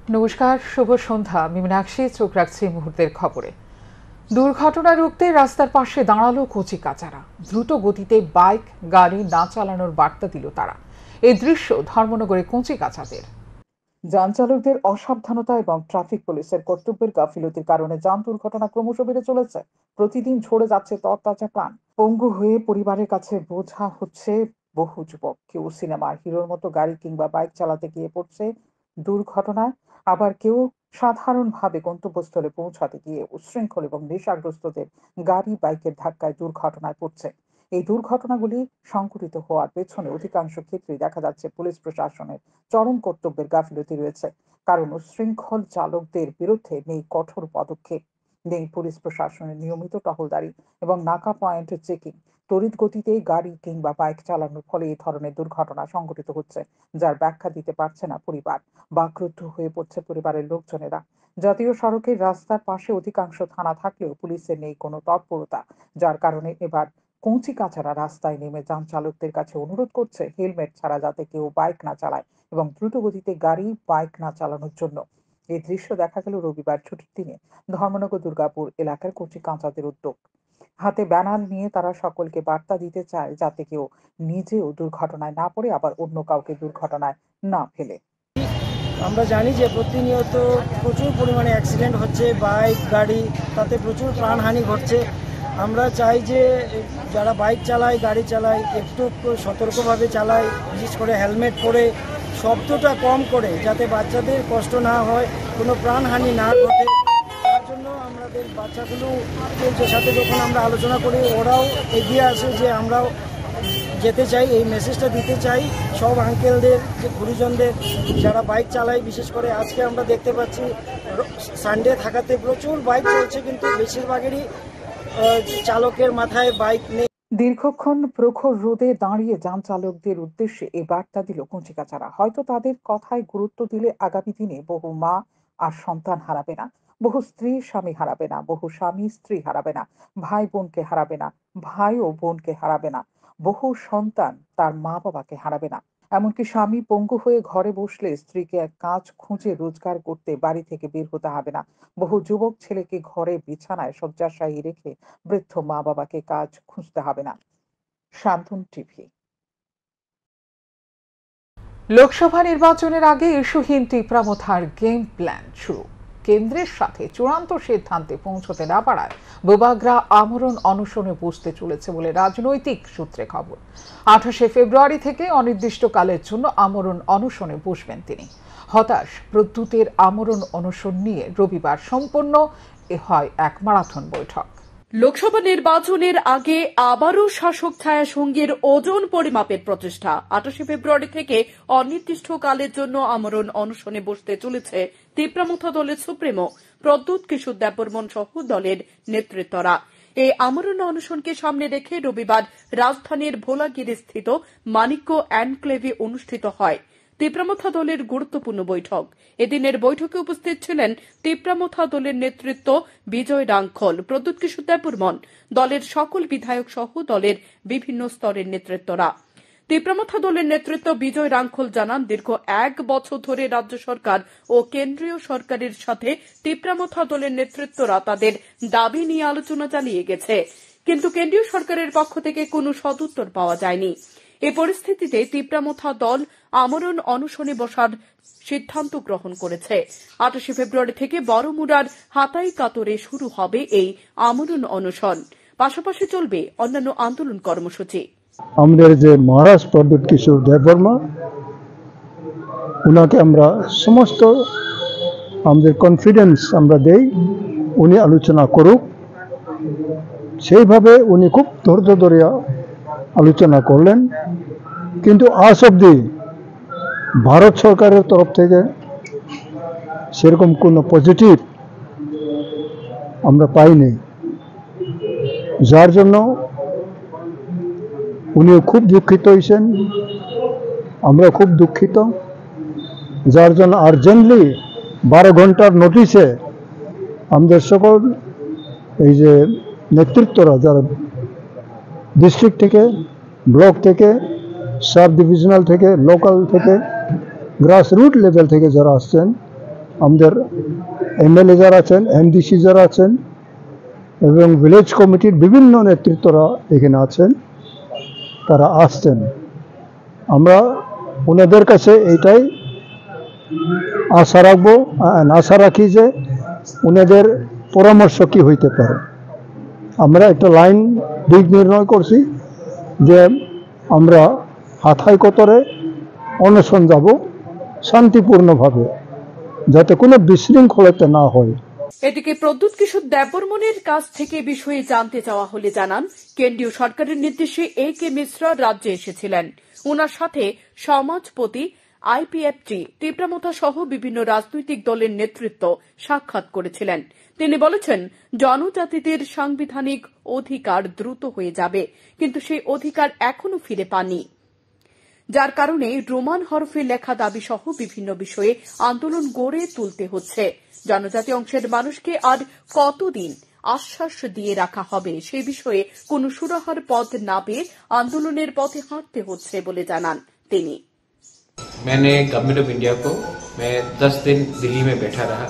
নমস্কার, শুভ সন্ধ্যা। আমি মীনাক্ষী, চোখ রাখছি মুহূর্তের খবরে। দুর্ঘটনা রুখতে রাস্তার পাশে দাঁড়ালো কচি কাচারা। দ্রুত গতিতে বাইক গাড়ি না চালানোর বার্তা দিল তারা। এই দৃশ্য ধর্মনগরে কচি কাচাদের। যান চালকদের অসাবধানতা এবং ট্রাফিক পুলিশের কর্তব্যের গাফিলতির কারণে যান দুর্ঘটনা ক্রমশ বেড়ে চলেছে। প্রতিদিন ঝরে যাচ্ছে তরতাজা প্রাণ। পঙ্গু হয়ে পরিবারের কাছে বোঝা হচ্ছে বহু যুবক। কেউ সিনেমার হিরোর মতো গাড়ি কিংবা বাইক চালাতে গিয়ে পড়ছে দুর্ঘটনায়, আবার কেউ সাধারণভাবে গন্তব্যস্থলে পৌঁছাতে গিয়ে উচ্ছৃঙ্খল এবং নেশাগ্রস্তদের গাড়ি বাইকের ধাক্কায় দুর্ঘটনায় পড়ছে। এই দুর্ঘটনাগুলি সংঘটিত হওয়ার পেছনে অধিকাংশ ক্ষেত্রেই দেখা যাচ্ছে পুলিশ প্রশাসনের চরম কর্তব্যের গাফিলতি রয়েছে। কারণ উচ্ছৃঙ্খল চালকদের বিরুদ্ধে নেই কঠোর পদক্ষেপ, নেই পুলিশ প্রশাসনের নিয়মিত টহলদারি এবং নাকা পয়েন্ট চেকিং। তড়িৎ গতিতে গাড়ি কিংবা বাইক চালানোর ফলে এই ধরনের দুর্ঘটনা সংঘটিত হচ্ছে, যার ব্যাখ্যা দিতে পারছে না পরিবার। বাকরুদ্ধ হয়ে পড়ছে পরিবারের লোকজনেরা। জাতীয় সড়কের রাস্তার পাশে অধিকাংশ থানা থাকলেও পুলিশের নেই কোনো তৎপরতা, যার কারণে এবার কচি কাচারা রাস্তায় নেমে যান চালকদের কাছে অনুরোধ করছে হেলমেট ছাড়া যাতে কেউ বাইক না চালায় এবং দ্রুত গতিতে গাড়ি বাইক না চালানোর জন্য। এই দৃশ্য দেখা গেল রবিবার ছুটির দিনে ধর্মনগর দুর্গাপুর এলাকার কচি কাঁচাদের উদ্যোগ। হাতে ব্যানার নিয়ে তারা সকলকে বার্তা দিতে চায় যাতে কেউ নিজেও দুর্ঘটনায় না পড়ে আবার অন্য কাউকে দুর্ঘটনায় না ফেলে। আমরা জানি যে প্রতিনিয়ত প্রচুর পরিমাণে অ্যাক্সিডেন্ট হচ্ছে, বাইক গাড়ি, তাতে প্রচুর প্রাণহানি ঘটছে। আমরা চাই যে যারা বাইক চালায় গাড়ি চালায় একটু সতর্কভাবে চালায়, বিশেষ করে হেলমেট পরে, শব্দটা কম করে, যাতে বাচ্চাদের কষ্ট না হয়, কোনো প্রাণহানি না ঘটে। তার জন্য আমাদের বাচ্চাগুলোর সাথে যখন আমরা আলোচনা করি, ওরাও এগিয়ে আসে যে আমরাও যেতে চাই, এই মেসেজটা দিতে চাই সব আঙ্কেলদের, যে গুরুজনদের যারা বাইক চালায়। বিশেষ করে আজকে আমরা দেখতে পাচ্ছি সানডে থাকাতে প্রচুর বাইক চলছে, কিন্তু বেশিরভাগেরই চালকের মাথায় বাইক নেই। দীর্ঘক্ষণ প্রখর রোদে দাঁড়িয়ে যান চালকদের উদ্দেশ্যে এই বার্তা দিল কচিকাচারা। হয়তো তাদের কথায় গুরুত্ব দিলে আগামী দিনে বহু মা আর সন্তান হারাবে না, বহু স্ত্রী স্বামী হারাবে না, বহু স্বামী স্ত্রী হারাবে না, ভাই বোনকে হারাবে না, ভাই ও বোনকে হারাবে না, বহু সন্তান তার মা বাবাকে হারাবে না। এমনকি স্বামী পঙ্গু হয়ে ঘরে বসলে স্ত্রীকে এক কাজ খুঁজে রোজগার করতে বাড়ি থেকে বের হতে হবে না। বহু যুবক ছেলেকে ঘরে বিছানায় শয্যাশায়ী রেখে বৃদ্ধ মা বাবাকে কাজ খুঁজতে হবে না। শান্তন টিভি। লোকসভা নির্বাচনের আগে ইস্যুহীন টিপ্রামথার গেম প্ল্যান শুরু। কেন্দ্রের সাথে চূড়ান্ত সিদ্ধান্তে পৌঁছতে না পারায় বোবাগ্রা আমরণ অনশনে বসতে চলেছে বলে রাজনৈতিক সূত্রে খবর। 28 ফেব্রুয়ারি থেকে অনির্দিষ্টকালের জন্য আমরণ অনশনে বসবেন তিনি। হতাশ প্রদ্যুতের আমরণ অনশন নিয়ে রবিবার সম্পন্ন হয় এক মারাথন বৈঠক। লোকসভা নির্বাচনের আগে আবারও শাসক ছায়া সঙ্গীর ওজন পরিমাপের প্রচেষ্টা। 28 ফেব্রুয়ারি থেকে অনির্দিষ্টকালের জন্য আমরণ অনশনে বসতে চলেছে তীব্রামথা দলের সুপ্রিমো প্রদ্যুৎ কিশোর দেববর্মন সহ দলের নেতৃত্বরা। এই আমরণ অনশনকে সামনে রেখে রবিবার রাজধানীর ভোলাগিরি স্থিত মানিক্য এনক্লেভে অনুষ্ঠিত হয় তীব্রামথা দলের গুরুত্বপূর্ণ বৈঠক। এদিনের বৈঠকে উপস্থিত ছিলেন তীব্রামথা দলের নেতৃত্ব বিজয় রাঙ্খল, প্রদ্যুৎ কিশোর দেববর্মন, দলের সকল বিধায়ক সহ দলের বিভিন্ন স্তরের নেতৃত্বরা। তীব্রামথা দলের নেতৃত্ব বিজয় রাঙ্খল জানান, দীর্ঘ 1 বছর ধরে রাজ্য সরকার ও কেন্দ্রীয় সরকারের সাথে তীব্রামথা দলের নেতৃত্বরা তাদের দাবি নিয়ে আলোচনা চালিয়ে গেছে, কিন্তু কেন্দ্রীয় সরকারের পক্ষ থেকে কোনো সদুত্তর পাওয়া যায়নি। এ পরিস্থিতিতে তীব্রামথা দল আমরণ অনশনে বসার সিদ্ধান্ত গ্রহণ করেছে। 28 ফেব্রুয়ারি থেকে বড়মুড়ার হাতাই কাতরে শুরু হবে এই আমরণ অনশন, পাশাপাশি চলবে অন্যান্য আন্দোলন কর্মসূচি। আমাদের যে মহারাজ প্রদ্যুৎ কিশোর দেববর্মা, উনাকে আমরা সমস্ত আমাদের কনফিডেন্স আমরা দেই, উনি আলোচনা করুক। সেইভাবে উনি খুব ধৈর্য ধরে আলোচনা করলেন, কিন্তু আজ অবধি ভারত সরকারের তরফ থেকে সেরকম কোনো পজিটিভ আমরা পাইনি, যার জন্য উনিও খুব দুঃখিত হয়েছেন, আমরা খুব দুঃখিত। যার জন্য আর্জেন্টলি 12 ঘন্টার নোটিশে আমাদের সকল এই যে নেতৃত্বরা, যারা ডিস্ট্রিক্ট থেকে, ব্লক থেকে, সাব ডিভিশনাল থেকে, লোকাল থেকে, গ্রাসরুট লেভেল থেকে যারা আসছেন, আমাদের এমএলএ যারা আছেন, এমডিসি যারা আছেন এবং ভিলেজ কমিটির বিভিন্ন নেতৃত্বরা এখানে আছেন, তারা আসছেন। আমরা ওনাদের কাছে এইটাই আশা রাখি যে ওনাদের পরামর্শ কি হইতে পারে। আমরা একটা লাইন দিক নির্ণয় করছি যে আমরা হাথায় কতরে অনশন যাব শান্তিপূর্ণভাবে, যাতে কোনো বিশৃঙ্খলতা না হয়। এদিকে প্রদ্যুৎ কিশোর দেববর্মনের কাছ থেকে বিষয়ে জানতে চাওয়া হলে জানান, কেন্দ্রীয় সরকারের নির্দেশে AK মিশ্রা রাজ্যে এসেছিলেন। ওনার সাথে সমাজপতি, IPFG, তীব্রামথা সহ বিভিন্ন রাজনৈতিক দলের নেতৃত্ব সাক্ষাৎ করেছিলেন। তিনি বলেছেন, জনজাতিদের সাংবিধানিক অধিকার দ্রুত হয়ে যাবে, কিন্তু সেই অধিকার এখনো ফিরে পাননি, যার কারণে রোমান হরফে লেখা দাবি সহ বিভিন্ন বিষয়ে আন্দোলন গড়ে তুলতে হচ্ছে। জনজাতি অংশের মানুষকে আর কতদিন আশ্বাস দিয়ে রাখা হবে সে বিষয়ে কোনো সুরাহার পথ না পেয়ে আন্দোলনের পথে হাঁটতে হচ্ছে বলে জানান তিনি। मैंने गवर्नमेंट ऑफ इंडिया को 10 दिन दिल्ली में बैठा रहा।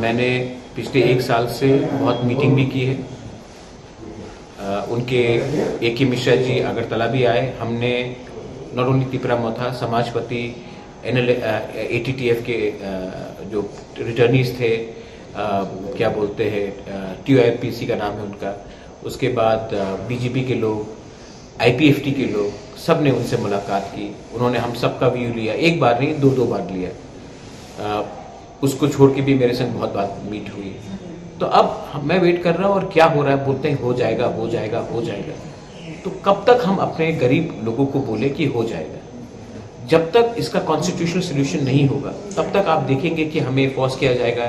मैंने पिछले 1 साल से बहुत मीटिंग भी की है। उनके AK मिश्रा जी अगरतला भी आए। हमने नॉट ओनली तीपरामथा, समाजपति, ATTF के जो रिटर्नीज थे, क्या बोलते हैं, TORPC का नाम है उनका, उसके बाद BJP के लोग, IPFT के लोग, सब ने उनसे मुलाकात की। उन्होंने हम सबका व्यू लिया, एक बार नहीं 2 बार लिया। उसको छोड़ के भी मेरे संग बहुत बात मीट हुई। तो अब मैं वेट कर रहा हूँ, और क्या हो रहा है, बोलते हैं हो जाएगा हो जाएगा हो जाएगा। तो कब तक हम अपने गरीब लोगों को बोले कि हो जाएगा? जब तक इसका कॉन्स्टिट्यूशनल सोल्यूशन नहीं होगा तब तक आप देखेंगे कि हमें फोर्स किया जाएगा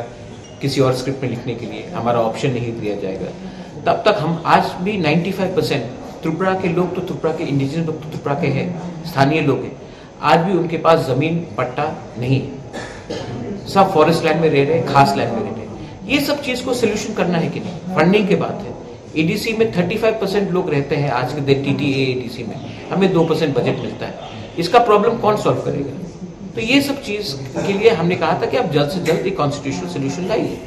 किसी और स्क्रिप्ट में लिखने के लिए, हमारा ऑप्शन नहीं दिया जाएगा। तब तक हम आज भी 95% त्रिपुरा के लोग, तो त्रिपुरा के इंडिजिनस लोग तो त्रिपुरा के हैं, स्थानीय लोग हैं, आज भी उनके पास जमीन पट्टा नहीं है, सब फॉरेस्ट लैंड में रह रहे हैं, खास लैंड में रह रहे हैं। ये सब चीज को सोल्यूशन करना है कि नहीं, फंडिंग की बात है। ADC में 35% लोग रहते हैं आज के दिन, TTA ADC में हमें 2% बजट मिलता है। इसका प्रॉब्लम कौन सॉल्व करेगा? तो ये सब चीज के लिए हमने कहा था कि आप जल्द से जल्द एक कॉन्स्टिट्यूशनल सोल्यूशन लाइए।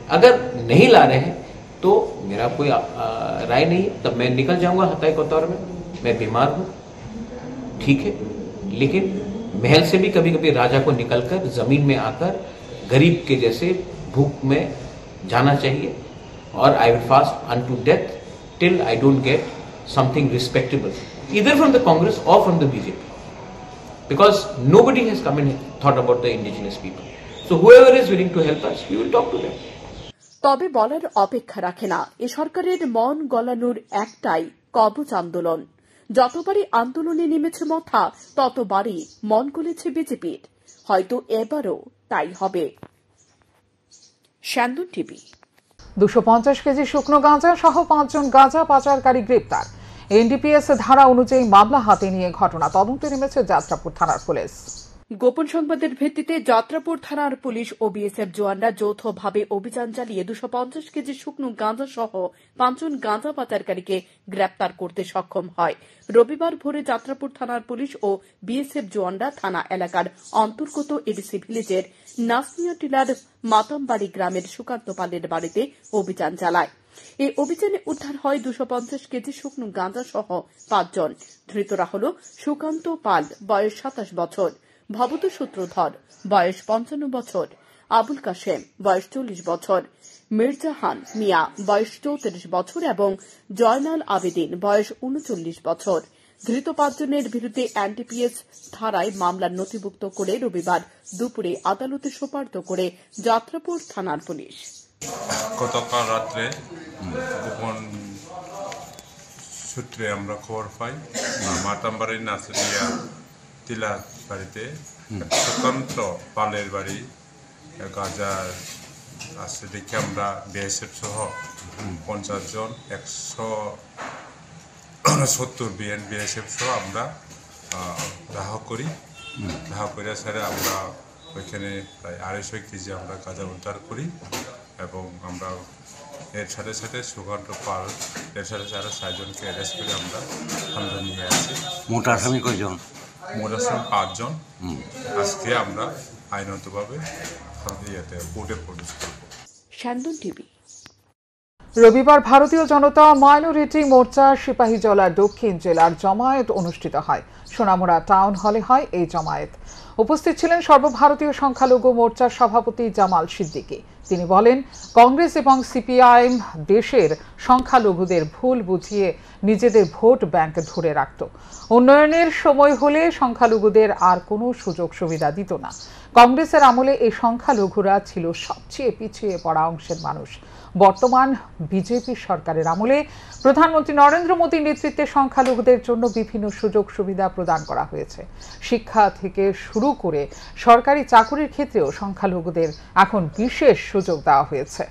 अगर नहीं ला रहे हैं तो मेरा कोई राय नहीं है, तब मैं निकल जाऊंगा हताई कोतवार में। मैं बीमार हूं, ठीक है, लेकिन महल से भी कभी कभी राजा को निकलकर जमीन में आकर गरीब के जैसे भूख में जाना चाहिए। और I will fast unto death till I don't get something respectable either from the Congress or from the BJP, because nobody has come and thought about the indigenous people. So whoever is willing to help us, we will talk to them. তবে বলার অপেক্ষা রাখে না, এ সরকারের মন গলানোর একটাই কবচ আন্দোলন। যতবারই আন্দোলনে নেমেছে মথা, ততবারই মন গলেছে বিজেপির। হয়তো এবারও তাই হবে। শান্তন টিভি। 250 কেজি শুকনো গাঁজা সহ 5 জন গাঁজা পাচারকারী গ্রেপ্তার। NDPS ধারা অনুযায়ী মামলা হাতে নিয়ে ঘটনা তদন্তে নেমেছে যাত্রাপুর থানার পুলিশ। গোপন সংবাদের ভিত্তিতে যাত্রাপুর থানার পুলিশ ও BSF জওয়ানরা যৌথভাবে অভিযান চালিয়ে 250 কেজি শুকনো গাঁজা সহ 5 জন গাঁজা পাচারকারীকে গ্রেপ্তার করতে সক্ষম হয়। রবিবার ভোরে যাত্রাপুর থানার পুলিশ ও BSF জওয়ানরা থানা এলাকার অন্তর্গত ADC ভিলেজের নাসমিয়া টিলার মাতামবাড়ি গ্রামের সুকান্ত পালের বাড়িতে অভিযান চালায়। এই অভিযানে উদ্ধার হয় 250 কেজি শুকনো গাঁজা সহ 5 জন। ধৃতরা হল সুকান্ত পাল, বয়স 27 বছর, ভবত সূত্রধর, বয়স 55 বছর, আবুল কাশেম, বয়স 40 বছর, মির্জাহান মিয়া, বয়স 34 বছর এবং জয়নাল আবেদিন, বয়স 39 বছর। ধৃত 5 জনের বিরুদ্ধে NDPS ধারায় মামলা নথিভুক্ত করে রবিবার দুপুরে আদালতে সোপর্দ করে যাত্রাপুর থানার পুলিশ। গতকাল রাত্রে গোপন সূত্রে আমরা খবর পাই মাতামবাড়ির নাসরিয়া টিলা বাড়িতে সুকান্ত পালের বাড়ি গাঁজা আছে দেখে আমরা BSF সহ 50 জন 170 BSF সহ আমরা ধাওয়া করি। ধাওয়া করে স্যারে আমরা ওইখানে প্রায় 250 কেজি আমরা গাঁজা উদ্ধার করি এবং আমরা এর সাথে সাথে সুকান্ত পাল এর সাথে সাথে 6 জনকে অ্যারেস্ট করে আমরা থানায় নিয়ে আসি। মোট আসামি কয়জন? মোট আসামি 5 জন। আজকে আমরা আইনগতভাবে কোর্টে প্রডিউস করব। শান্তন টিভি। রবিবার ভারতীয় জনতা মাইনরিটি মোর্চা সিপাহীজলার দক্ষিণ জেলার জমায়েত অনুষ্ঠিত হয়। সোনামুড়া টাউন হলে হয় এই জমায়েত। উপস্থিত ছিলেন সর্বভারতীয় সংখ্যালঘু মোর্চার সভাপতি জামাল সিদ্দিকী। তিনি বলেন, কংগ্রেস এবং সিপিআইএম দেশের সংখ্যালঘুদের ভুল বুঝিয়ে নিজেদের ভোট ব্যাংক ধরে রাখত। উন্নয়নের সময় হলে সংখ্যালঘুদের আর কোনো সুযোগ সুবিধা দিত না। কংগ্রেসের আমলে এই সংখ্যালঘুরা ছিল সবচেয়ে পিছিয়ে পড়া অংশের মানুষ। বর্তমান বিজেপি সরকারের আমলে প্রধানমন্ত্রী নরেন্দ্র মোদীর নেতৃত্বে সংখ্যালঘুদের জন্য বিভিন্ন সুযোগ সুবিধা প্রদান করা হয়েছে। শিক্ষা থেকে শুরু করে সরকারি চাকুরির ক্ষেত্রেও সংখ্যালঘুদের এখন বিশেষ সুযোগ দেওয়া হয়েছে।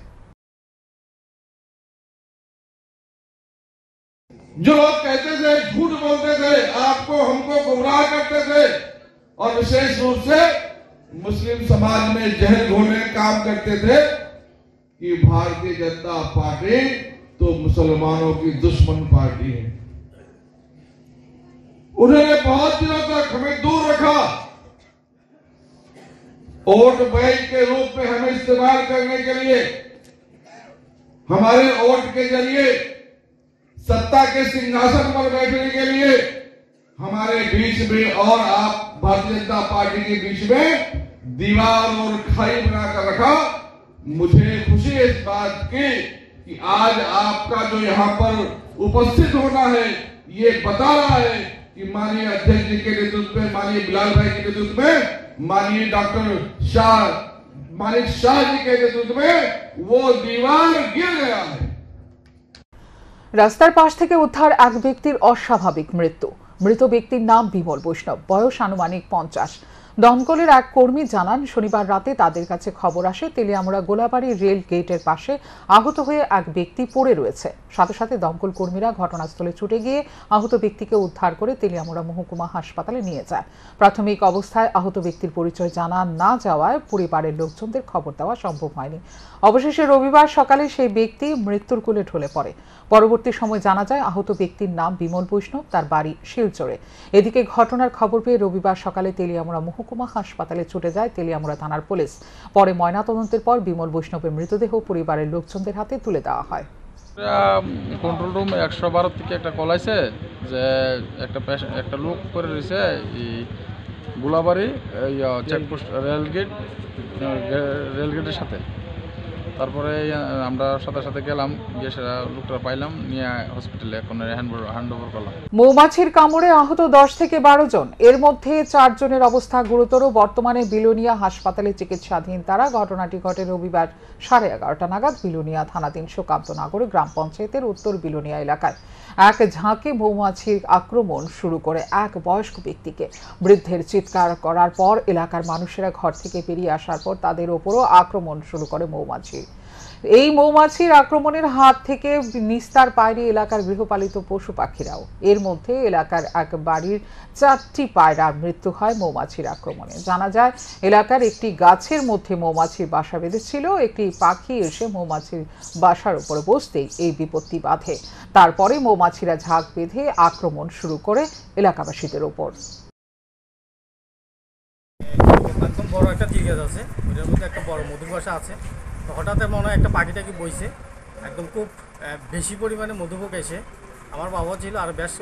जो लोग कहते थे, झूठ बोलते थे, आपको हमको गुमराह करते थे और विशेष रूप से मुस्लिम समाज में जहर घोलने का काम करते थे कि भारतीय जनता पार्टी तो मुसलमानों की दुश्मन पार्टी है। उन्होंने बहुत दिनों तक हमें दूर रखा, वोट बैंक के रूप में हमें इस्तेमाल करने के लिए, हमारे वोट के जरिए सत्ता के सिंहासन पर बैठने के लिए हमारे बीच में और आप भारतीय जनता पार्टी के बीच में दीवार और खाई बनाकर रखा। मुझे खुशी है इस बात की कि आज आपका जो यहाँ पर उपस्थित होना है ये बता रहा है कि माननीय अध्यक्ष जी के नेतृत्व में, माननीय बिलाल भाई के नेतृत्व में, माननीय डॉक्टर मानिक शाह जी के नेतृत्व में वो दीवार गिर गया है। রাস্তার পাশ থেকে উদ্ধার এক ব্যক্তির অস্বাভাবিক মৃত্যু। মৃত ব্যক্তির নাম বিমল বৈষ্ণব, বয়স আনুমানিক 50। দমকলের এক কর্মী জানান, শনিবার রাতে তাদের কাছে খবর আসে তেলিয়ামুড়া গোলাবাড়ি রেল গেটের পাশে আহত হয়ে এক ব্যক্তি পড়ে রয়েছে। সাথে সাথে দমকল কর্মীরা ঘটনাস্থলে ছুটে গিয়ে আহত ব্যক্তিকে উদ্ধার করে তেলিয়ামুড়া মহকুমা হাসপাতালে নিয়ে যায়। প্রাথমিক অবস্থায় আহত ব্যক্তির পরিচয় জানা না যাওয়ায় পরিবারের লোকজনদের খবর দেওয়া সম্ভব হয়নি। অবশেষে রবিবার সকালে সেই ব্যক্তি মৃত্যুর কোলে ঢলে পড়ে। পরবর্তী সময় জানা যায় আহত ব্যক্তির নাম বিমল বৈষ্ণব, তার বাড়ি শিলচরে। এদিকে ঘটনার খবর পেয়ে রবিবার সকালে তেলিয়ামুড়া মহকুমা হাসপাতালে ছুটে যায় তেলিয়ামুড়া থানার পুলিশ। পরে ময়নাতদন্তের পর বিমল বৈষ্ণবের মৃতদেহ পরিবারের লোকজনদের হাতে তুলে দেওয়া হয়। কন্ট্রোল রুম 112 থেকে একটা কল আছে যে একটা লোক করে রয়েছে এই গোলাবাড়ি চেকপোস্ট রেলগেটের সাথে। তারপরে আমরা সাথে সাথে গেলাম, গিয়ে সেটা লোকটা পাইলাম, নিয়ে হসপিটালে এখন হ্যান্ড ওভার করলাম। মৌমাছির কামড়ে আহত 10 থেকে 12 জন, এর মধ্যে 4 জনের অবস্থা গুরুতর। বর্তমানে বিলোনিয়া হাসপাতালে চিকিৎসাধীন তারা। ঘটনাটি ঘটে রবিবার 11:30 নাগাদ বিলোনিয়া থানাধীন সুকান্তনগর গ্রাম পঞ্চায়েতের উত্তর বিলোনিয়া এলাকায়। এক ঝাঁকে মৌমাছির আক্রমণ শুরু করে এক বয়স্ক ব্যক্তিকে। বৃদ্ধের চিৎকার করার পর এলাকার মানুষেরা ঘর থেকে বেরিয়ে আসার পর তাদের ওপরও আক্রমণ শুরু করে মৌমাছি। এই মৌমাছির আক্রমণের হাত থেকে নিস্তার পায়নি এলাকার গৃহপালিত পশু পাখিরাও। এর মধ্যে এলাকার এক বাড়ির 4টি পায়রার মৃত্যু হয় মৌমাছির আক্রমণে। জানা যায়, এলাকার একটি গাছের মধ্যে মৌমাছির বাসা বেঁধেছিল। একটি পাখি এসে মৌমাছির বাসার উপরে বসতেই এই বিপত্তি বাধে। তারপরে মৌমাছিরা ঝাঁক বেঁধে আক্রমণ শুরু করে এলাকাবাসীদের উপর। একদম বড় একটা জিজ্ঞাসা আছে, ওটার মধ্যে একটা বড় মধুর বাসা আছে। হঠাৎ মনে হয় একটা পাখিটাকে বইছে, একদম খুব বেশি পরিমাণে মধুপোক এসে আমার বাবা ছিল আর বেশ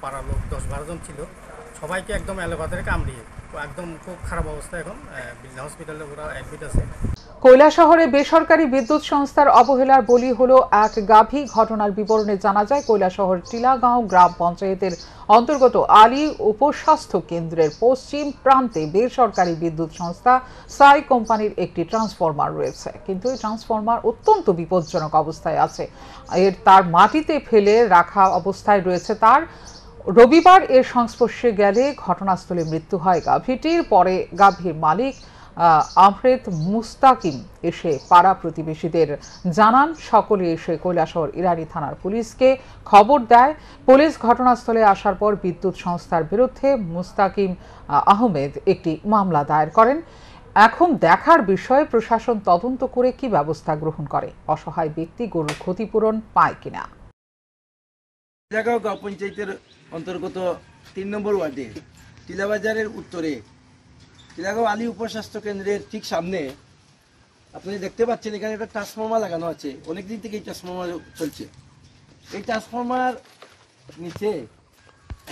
পাড়ার লোক 10-12 জন ছিল, সবাইকে একদম এলোপাতাড়ি কামড়িয়ে একদম খুব খারাপ অবস্থা। এখন হসপিটালে ওরা অ্যাডমিট আছে। কৈলাসহরে বেসরকারি বিদ্যুৎ সংস্থার অবহেলার বলি হলো এক গাভী। ঘটনার বিবরণে জানা যায়, কৈলাসহর টিলাগাঁও গ্রাম পঞ্চায়েতের অন্তর্গত আলী উপস্বাস্থ্য কেন্দ্রের পশ্চিম প্রান্তে বেসরকারি বিদ্যুৎ সংস্থা সাই কোম্পানির একটি ট্রান্সফরমার রয়েছে, কিন্তু এই ট্রান্সফরমার অত্যন্ত বিপজ্জনক অবস্থায় আছে। তার মাটিতে ফেলে রাখা অবস্থায় রয়েছে তার। রবিবার এর সংস্পর্শে গেলে ঘটনাস্থলে মৃত্যু হয় গাভীটির। পরে গাভীর মালিক আমরেদ মুস্তাকিম এসে পাড়া প্রতিবেশীদের জানান। সকলে এসে কৈলাসহর ইরানি থানার পুলিশকে খবর দেয়। পুলিশ ঘটনাস্থলে আসার পর বিদ্যুৎ সংস্থার বিরুদ্ধে মুস্তাকিম আহমেদ একটি মামলা দায়ের করেন। এখন দেখার বিষয়ে প্রশাসন তদন্ত করে কি ব্যবস্থা গ্রহণ করে। অসহায় ব্যক্তি গরুর ক্ষতিপূরণ পায় কিনা। টিলাগাঁও গ্রাম পঞ্চায়েতের অন্তর্গত 3 নম্বর ওয়ার্ডে টিলাবাজারের উত্তরে টিলাগাঁও আলী উপস্বাস্থ্য কেন্দ্রের ঠিক সামনে আপনি দেখতে পাচ্ছেন এখানে একটা ট্রান্সফর্মার লাগানো আছে, অনেকদিন থেকে এই ট্রান্সফর্মার চলছে। এই ট্রান্সফর্মার নিচে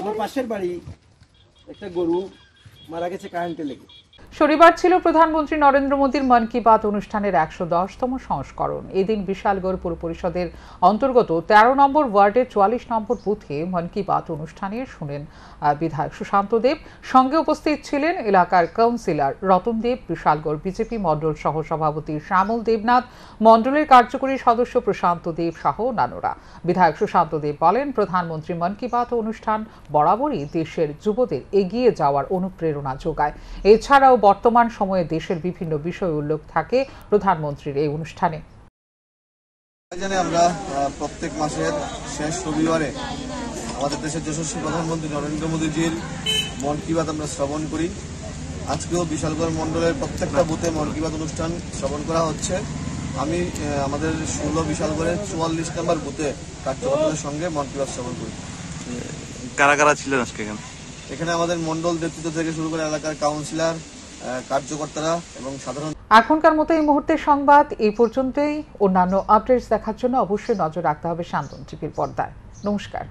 আমার পাশের বাড়ি একটা গরু মারা গেছে কারেন্টে লেগে। শনিবার ছিল প্রধানমন্ত্রী নরেন্দ্র মোদীর মন কি বাত অনুষ্ঠানের ১১০তম সংস্করণ। এদিন বিশালগড় পৌর পরিষদের অন্তর্গত ১৩ নম্বর ওয়ার্ডের ৪৪ নম্বর বুথে মন কি বাত অনুষ্ঠানে শুনেন বিধায়ক সুশান্ত দেব। সঙ্গে উপস্থিত ছিলেন এলাকার কাউন্সিলর রতন দেব, বিশালগড় বিজেপি মণ্ডল সহ সভাপতি শ্যামল দেবনাথ, মণ্ডলের কার্যকরী সদস্য প্রশান্ত দেব সহ অন্যান্যরা। বিধায়ক সুশান্ত দেব বলেন, প্রধানমন্ত্রী মন কি বাত অনুষ্ঠান বরাবরই দেশের যুবদের এগিয়ে যাওয়ার অনুপ্রেরণা যোগায়। এছাড়াও বর্তমান সময়ে দেশের বিভিন্ন বিষয় উল্লেখ থাকে প্রধানমন্ত্রীর এই অনুষ্ঠানে। আমরা প্রত্যেক মাসের শেষ রবিবারে আমাদের দেশের যশস্বী প্রধানমন্ত্রী নরেন্দ্র মোদীজির মন কি বাত আমরা শ্রবণ করি। আজকেও বিশালগড় মণ্ডলের প্রত্যেকটা বুথে মন কি বাত অনুষ্ঠান শ্রবণ করা হচ্ছে। আমি আমাদের ১৬ বিশালগড়ের ৪৪ নম্বর বুথে কার্যকর্তাদের সঙ্গে মন কি বাত শ্রবণ করি। কারা কারা ছিলেন আজকে এখানে? আমাদের মণ্ডল নেতৃত্ব থেকে শুরু করে এলাকার কাউন্সিলর, কার্যকর্তারা এবং সাধারণ। এখনকার মতো এই মুহূর্তের সংবাদ এই পর্যন্তই। অন্যান্য আপডেটস দেখার জন্য অবশ্যই নজর রাখতে হবে শান্তন টিভির পর্দায়। নমস্কার।